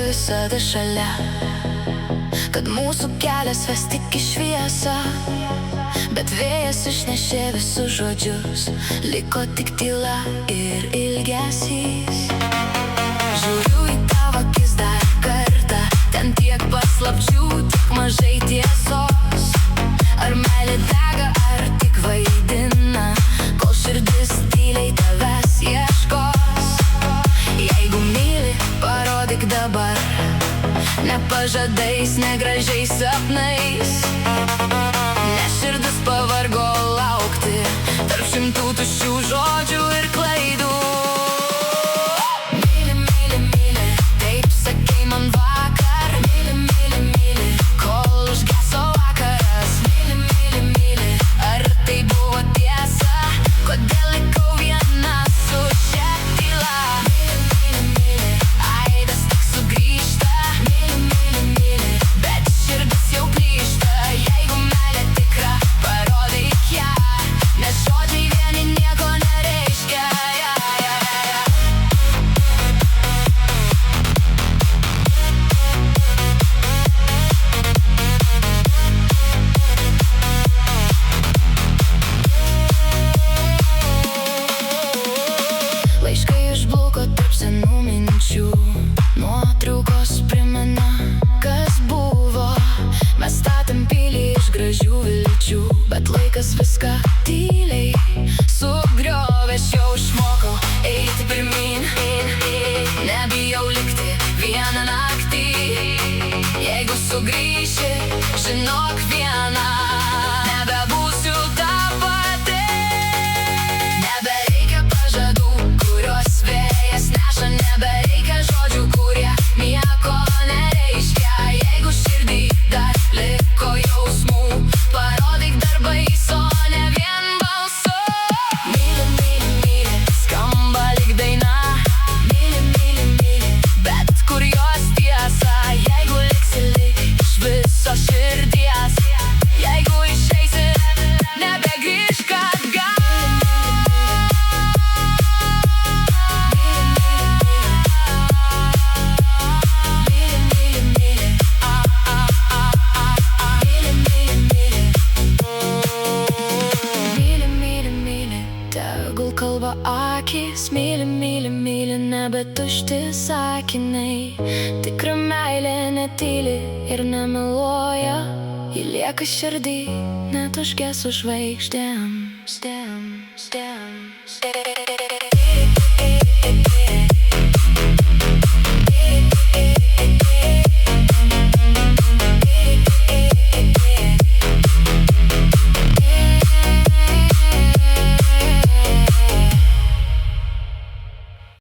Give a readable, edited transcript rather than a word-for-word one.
visada šalia, kad mūsų kelias ves tik į šviesą. Bet vėjas išnešė visus žodžius, liko tik tyla ir ilgesys. Žiūriu į tavo akis dar kartą, ten tiek paslapčių, tik mažai tiesos. Ar meilė dega, ar tik vaidina, kol širdis tyliai tavęs ieškos. Jeigu myli, parodyk dabar, ne pažadais, ne gražiais sapnais. Nes širdis pavargo laukti tarp šimtų tuščių žodžių ir klaidų. Myli, myli, myli, taip sakei man vakar. Myli, myli, myli, kol užgeso vakaras. Myli, myli, myli, ar tai buvo tiesa? Kodėl likau viena su šia tyla? Myli, myli, myli, aidas tik sugrįžta. Myli, myli, myli, bet širdis jau plyšta. Jeigu meilė tikra, parodyk ją, nes žodžiai vieni nieko nereiškia. Laiškai išbluko tarp senų minčių, nuotraukos primena, kas buvo. Mes statėm pilį iš gražių vilčių, bet laikas viską tyliai sugriovė. Aš jau išmokau eiti pirmyn, nebijau likti vieną naktį. Jeigu sugrįši, žinok viena, nebebūsiu ta pati. Nebereikia pažadų, kuriuos vėjas neša, nebereikia žodžių, kurie nieko nereiškia. Jeigu širdį dar liko jausmų, parodyk darbais, o ne vien balsu. Myli, myli, myli, skamba lyg daina. Myli, myli, myli, bet kur jos tiesa? Jeigu liksi, lik iš viso širdies. Jeigu išeisi, nebegrįžk atgal. Myli, myli, myli, myli, myli, myli. Myli, myli, myli, tegul kalba akys. Myli, myli, myli, nebe tušti sakiniai. Tikra meilė netyli ir nemeluoja, ji lieka širdį, net užgesus žvaigždėm.